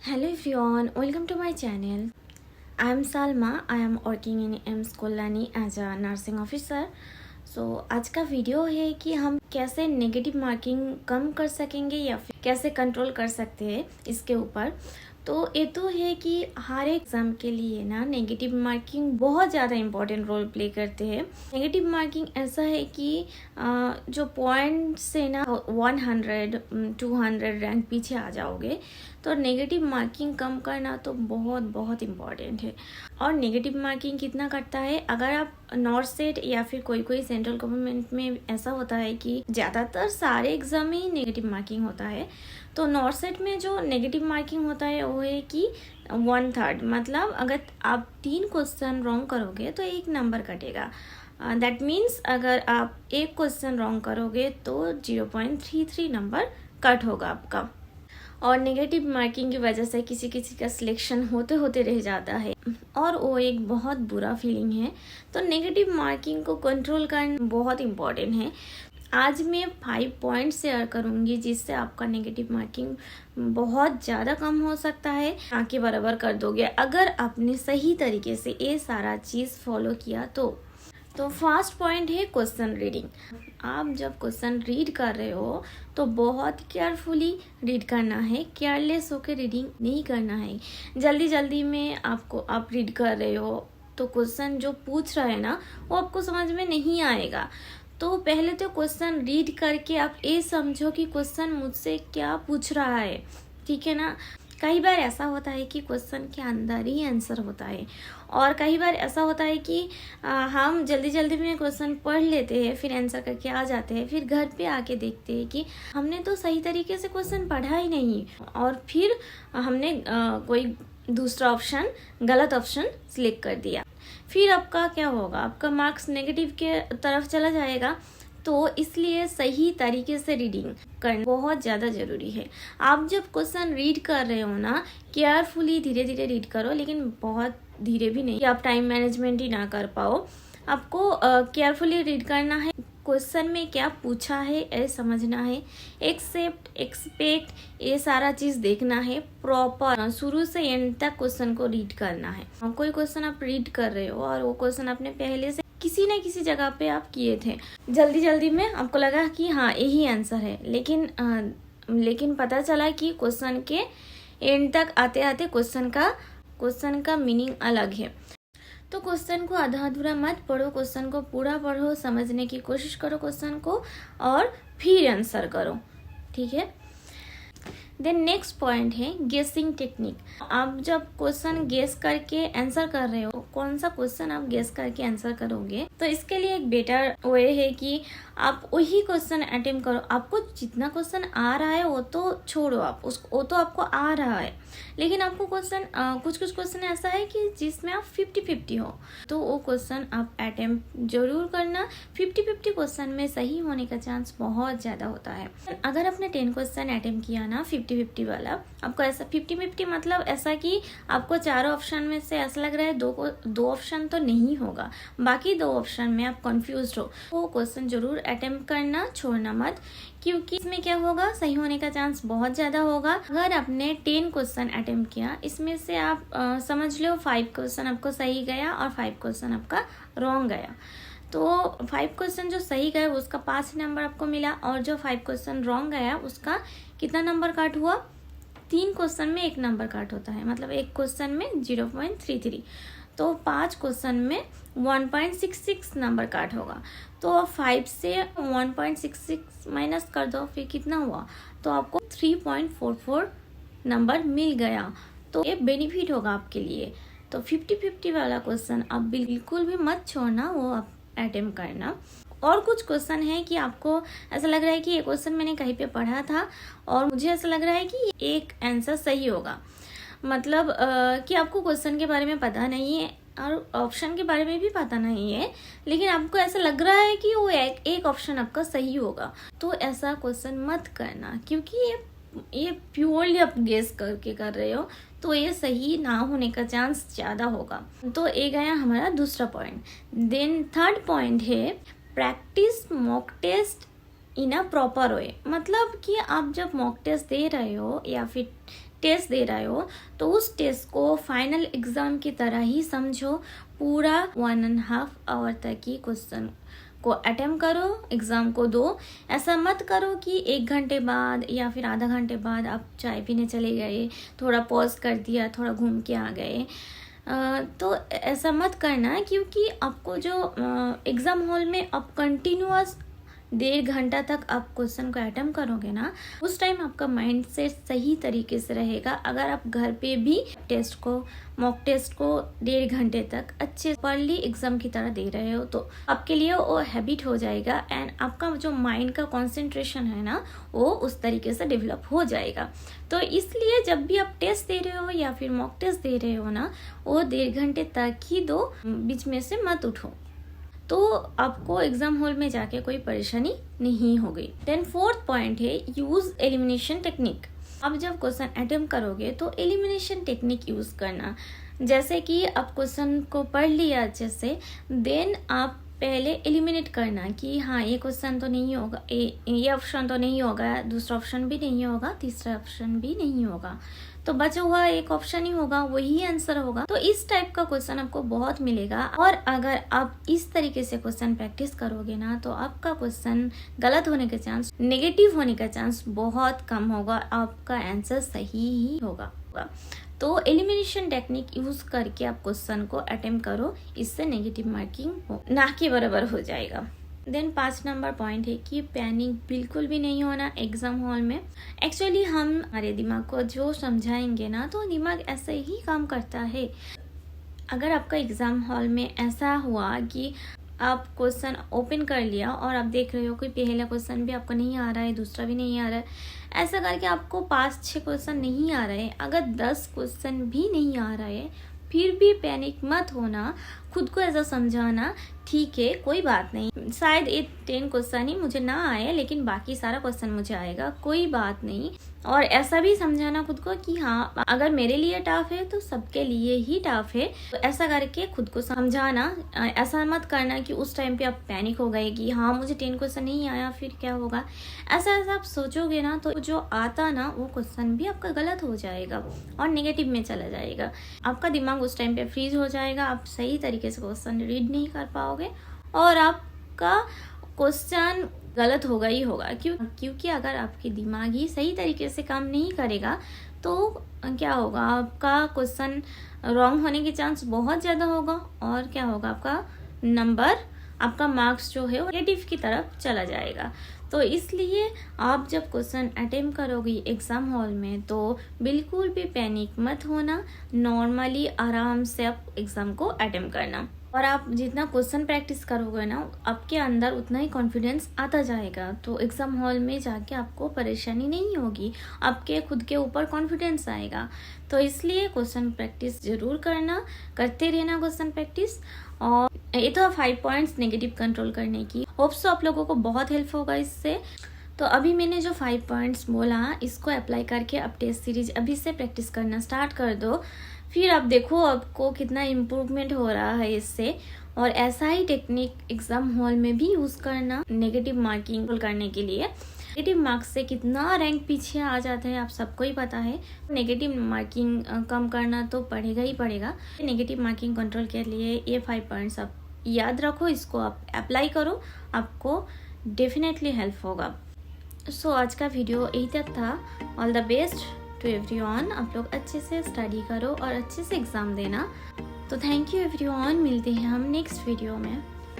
Hello everyone, welcome to my channel. I am Salma. I am working in AIIMS Kalyani as a nursing officer. आज का video है कि हम कैसे negative marking कम कर सकेंगे या फिर कैसे कंट्रोल कर सकते हैं इसके ऊपर. तो ये तो है कि हर एक एग्जाम के लिए ना नेगेटिव मार्किंग बहुत ज़्यादा इम्पोर्टेंट रोल प्ले करते हैं. नेगेटिव मार्किंग ऐसा है कि जो पॉइंट से ना 100 200 रैंक पीछे आ जाओगे, तो नेगेटिव मार्किंग कम करना तो बहुत बहुत इम्पॉर्टेंट है. और नेगेटिव मार्किंग कितना करता है, अगर आप नॉर्थ सेट या फिर कोई सेंट्रल गवर्नमेंट में ऐसा होता है कि ज़्यादातर सारे एग्जाम में ही नेगेटिव मार्किंग होता है. तो नॉर्थ सेट में जो नेगेटिव मार्किंग होता है वो है कि 1/3, मतलब अगर आप 3 क्वेश्चन रॉन्ग करोगे तो 1 नंबर कटेगा. दैट मीन्स अगर आप 1 क्वेश्चन रॉन्ग करोगे तो 0.33 नंबर कट होगा आपका. और नेगेटिव मार्किंग की वजह से किसी किसी का सिलेक्शन होते होते रह जाता है और वो एक बहुत बुरा फीलिंग है. तो नेगेटिव मार्किंग को कंट्रोल करना बहुत इम्पोर्टेंट है. आज मैं 5 पॉइंट शेयर करूंगी जिससे आपका नेगेटिव मार्किंग बहुत ज़्यादा कम हो सकता है, आगे बराबर कर दोगे अगर आपने सही तरीके से ये सारा चीज़ फॉलो किया तो फर्स्ट पॉइंट है क्वेश्चन रीडिंग. आप जब क्वेश्चन रीड कर रहे हो तो बहुत केयरफुली रीड करना है, केयरलेस होकर रीडिंग नहीं करना है. जल्दी जल्दी में आप रीड कर रहे हो तो क्वेश्चन जो पूछ रहा है ना वो आपको समझ में नहीं आएगा. तो पहले तो क्वेश्चन रीड करके आप ये समझो कि क्वेश्चन मुझसे क्या पूछ रहा है, ठीक है ना. कई बार ऐसा होता है कि क्वेश्चन के अंदर ही आंसर होता है और कई बार ऐसा होता है कि हम जल्दी जल्दी में क्वेश्चन पढ़ लेते हैं, फिर आंसर करके आ जाते हैं, फिर घर पे आके देखते हैं कि हमने तो सही तरीके से क्वेश्चन पढ़ा ही नहीं और फिर हमने कोई दूसरा ऑप्शन, गलत ऑप्शन सिलेक्ट कर दिया. फिर आपका क्या होगा, आपका मार्क्स नेगेटिव के तरफ चला जाएगा. तो इसलिए सही तरीके से रीडिंग करना बहुत ज़्यादा ज़रूरी है. आप जब क्वेश्चन रीड कर रहे हो ना, केयरफुली धीरे धीरे रीड करो, लेकिन बहुत धीरे भी नहीं कि आप टाइम मैनेजमेंट ही ना कर पाओ. आपको केयरफुली रीड करना है, क्वेश्चन में क्या पूछा है ये समझना है, एक्सपेक्ट ये सारा चीज़ देखना है, प्रॉपर शुरू से एंड तक क्वेश्चन को रीड करना है. कोई क्वेश्चन आप रीड कर रहे हो और वो क्वेश्चन आपने पहले से किसी न किसी जगह पे आप किए थे, जल्दी जल्दी में आपको लगा कि हाँ यही आंसर है, लेकिन पता चला कि क्वेश्चन के एंड तक आते आते क्वेश्चन का मीनिंग अलग है. तो क्वेश्चन को आधा अधूरा मत पढ़ो, क्वेश्चन को पूरा पढ़ो, समझने की कोशिश करो क्वेश्चन को और फिर आंसर करो, ठीक है. देन नेक्स्ट पॉइंट है गेसिंग टेक्निक. आप जब क्वेश्चन गेस करके आंसर कर रहे हो, कौन सा क्वेश्चन आप गेस करके आंसर करोगे, तो इसके लिए एक बेटर वे है कि आप वही क्वेश्चन अटेम्प्ट करो. आपको जितना क्वेश्चन आ रहा है वो तो छोड़ो, वो तो आपको आ रहा है, लेकिन आपको क्वेश्चन कुछ क्वेश्चन ऐसा है कि जिसमें आप 50-50 हो, तो वो क्वेश्चन आप अटेम्प्ट जरूर करना. 50-50 क्वेश्चन में सही होने का चांस बहुत ज़्यादा होता है. अगर आपने 10 क्वेश्चन अटेम्प्ट किया ना 50-50 वाला, आपको ऐसा 50-50 मतलब ऐसा कि आपको 4 ऑप्शन में से ऐसा लग रहा है दो ऑप्शन तो नहीं होगा, बाकी 2 ऑप्शन में आप कंफ्यूज हो, वो क्वेश्चन जरूर अटेम्प्ट करना, छोड़ना मत, क्योंकि इसमें क्या होगा, सही होने का चांस बहुत ज़्यादा होगा. अगर आपने 10 क्वेश्चन अटेम्प्ट किया, इसमें से आप समझ लो 5 क्वेश्चन आपको सही गया और 5 क्वेश्चन आपका रॉन्ग गया. तो 5 क्वेश्चन जो सही गए उसका 5 नंबर आपको मिला और जो 5 क्वेश्चन रॉन्ग गया उसका कितना नंबर काट हुआ, 3 क्वेश्चन में 1 नंबर काट होता है, मतलब 1 क्वेश्चन में 0.33. तो 5 क्वेश्चन में 1.66 नंबर काट होगा. तो 5 से 1.66 माइनस कर दो, फिर कितना हुआ, तो आपको 3.44 नंबर मिल गया. तो ये बेनिफिट होगा आपके लिए. तो 50-50 वाला क्वेश्चन आप बिल्कुल भी मत छोड़ना, वो आप अटेम्प्ट करना. और कुछ क्वेश्चन है कि आपको ऐसा लग रहा है कि ये क्वेश्चन मैंने कहीं पे पढ़ा था और मुझे ऐसा लग रहा है कि एक आंसर सही होगा, मतलब कि आपको क्वेश्चन के बारे में पता नहीं है और ऑप्शन के बारे में भी पता नहीं है, लेकिन आपको ऐसा लग रहा है कि वो एक ऑप्शन आपका सही होगा. तो ऐसा क्वेश्चन मत करना, क्योंकि ये प्योरली आप गेस करके कर रहे हो, तो ये सही ना होने का चांस ज़्यादा होगा. तो ये गया हमारा दूसरा पॉइंट. देन थर्ड पॉइंट है practice mock test in a proper way. मतलब कि आप जब मॉक टेस्ट दे रहे हो या फिर टेस्ट दे रहे हो तो उस टेस्ट को फाइनल एग्ज़ाम की तरह ही समझो। पूरा 1.5 आवर तक ही क्वेश्चन को अटेम्प्ट करो, एग्ज़ाम को दो। ऐसा मत करो कि 1 घंटे बाद या फिर आधा घंटे बाद आप चाय पीने चले गए, थोड़ा पॉज कर दिया, थोड़ा घूम के आ गए। तो ऐसा मत करना, क्योंकि आपको जो एग्ज़ाम हॉल में आप कंटिन्यूअस 1.5 घंटा तक आप क्वेश्चन को अटेम्प्ट करोगे ना, उस टाइम आपका माइंड सेट सही तरीके से रहेगा। अगर आप घर पे भी मॉक टेस्ट को 1.5 घंटे तक अच्छे प्रॉपर्ली एग्जाम की तरह दे रहे हो तो आपके लिए वो हैबिट हो जाएगा एंड आपका जो माइंड का कंसंट्रेशन है ना वो उस तरीके से डेवलप हो जाएगा। तो इसलिए जब भी आप टेस्ट दे रहे हो या फिर मॉक टेस्ट दे रहे हो ना, वो 1.5 घंटे तक ही दो, बीच में से मत उठो, तो आपको एग्जाम हॉल में जाके कोई परेशानी नहीं होगी। देन 4th पॉइंट है यूज एलिमिनेशन टेक्निक। आप जब क्वेश्चन अटेम्प्ट करोगे तो एलिमिनेशन टेक्निक यूज करना। जैसे कि आप क्वेश्चन को पढ़ लिया अच्छे से, देन आप पहले एलिमिनेट करना कि हाँ ये क्वेश्चन तो नहीं होगा, ये ऑप्शन तो नहीं होगा, दूसरा ऑप्शन भी नहीं होगा, तीसरा ऑप्शन भी नहीं होगा, तो बचा हुआ एक ऑप्शन ही होगा, वही आंसर होगा। तो इस टाइप का क्वेश्चन आपको बहुत मिलेगा और अगर आप इस तरीके से क्वेश्चन प्रैक्टिस करोगे ना तो आपका क्वेश्चन गलत होने के चांस, नेगेटिव होने का चांस बहुत कम होगा, आपका आंसर सही ही होगा। तो एलिमिनेशन टेक्निक यूज करके आप क्वेश्चन को अटेम्प्ट करो, इससे नेगेटिव मार्किंग ना के बराबर हो जाएगा। देन 5 नंबर पॉइंट है कि पैनिक बिल्कुल भी नहीं होना एग्जाम हॉल में। एक्चुअली हम हमारे दिमाग को जो समझाएंगे ना तो दिमाग ऐसे ही काम करता है। अगर आपका एग्जाम हॉल में ऐसा हुआ कि आप क्वेश्चन ओपन कर लिया और आप देख रहे हो कि पहला क्वेश्चन भी आपको नहीं आ रहा है, दूसरा भी नहीं आ रहा है, ऐसा करके आपको 5-6 क्वेश्चन नहीं आ रहे हैं, अगर 10 क्वेश्चन भी नहीं आ रहा है फिर भी पैनिक मत होना। खुद को ऐसा समझाना ठीक है कोई बात नहीं, शायद ये 10 क्वेश्चन ही मुझे ना आए लेकिन बाकी सारा क्वेश्चन मुझे आएगा, कोई बात नहीं। और ऐसा भी समझाना खुद को कि हाँ अगर मेरे लिए टफ है तो सबके लिए ही टफ है। तो ऐसा करके खुद को समझाना। ऐसा मत करना कि उस टाइम पे आप पैनिक हो गए कि हाँ मुझे 10 क्वेश्चन नहीं आया फिर क्या होगा। ऐसा आप सोचोगे ना तो जो आता ना वो क्वेश्चन भी आपका गलत हो जाएगा और नेगेटिव में चला जाएगा। आपका दिमाग उस टाइम पे फ्रीज हो जाएगा, आप सही तरीके से क्वेश्चन रीड नहीं कर पाओगे और आपका क्वेश्चन गलत होगा ही होगा। क्योंकि अगर आपके दिमाग ही सही तरीके से काम नहीं करेगा तो क्या होगा, आपका क्वेश्चन रॉन्ग होने के चांस बहुत ज़्यादा होगा और क्या होगा, आपका नंबर, आपका मार्क्स जो है वो नेगेटिव की तरफ चला जाएगा। तो इसलिए आप जब क्वेश्चन अटेम्प्ट करोगे एग्ज़ाम हॉल में तो बिल्कुल भी पैनिक मत होना, नॉर्मली आराम से आप एग्ज़ाम को अटेम्प्ट करना। और आप जितना क्वेश्चन प्रैक्टिस करोगे ना आपके अंदर उतना ही कॉन्फिडेंस आता जाएगा, तो एग्ज़ाम हॉल में जाके आपको परेशानी नहीं होगी, आपके खुद के ऊपर कॉन्फिडेंस आएगा। तो इसलिए क्वेश्चन प्रैक्टिस ज़रूर करना, करते रहना क्वेश्चन प्रैक्टिस। और ये तो 5 पॉइंट्स नेगेटिव कंट्रोल करने की। होप सो आप लोगों को बहुत हेल्प होगा इससे। तो अभी मैंने जो 5 पॉइंट्स बोला इसको अप्लाई करके अब टेस्ट सीरीज अभी से प्रैक्टिस करना स्टार्ट कर दो, फिर आप देखो आपको कितना इम्प्रूवमेंट हो रहा है इससे। और ऐसा ही टेक्निक एग्ज़ाम हॉल में भी यूज़ करना नेगेटिव मार्किंग करने के लिए। नेगेटिव मार्क्स से कितना रैंक पीछे आ जाता है आप सबको ही पता है। नेगेटिव मार्किंग कम करना तो पड़ेगा ही पड़ेगा। नेगेटिव मार्किंग कंट्रोल के लिए ये 5 पॉइंट्स आप याद रखो, इसको आप अप्लाई करो, आपको डेफिनेटली हेल्प होगा। सो आज का वीडियो यही तक था। All the best to everyone. आप लोग अच्छे से स्टडी करो और अच्छे से एग्ज़ाम देना। तो थैंक यू एवरीवन, मिलते हैं हम नेक्स्ट वीडियो में।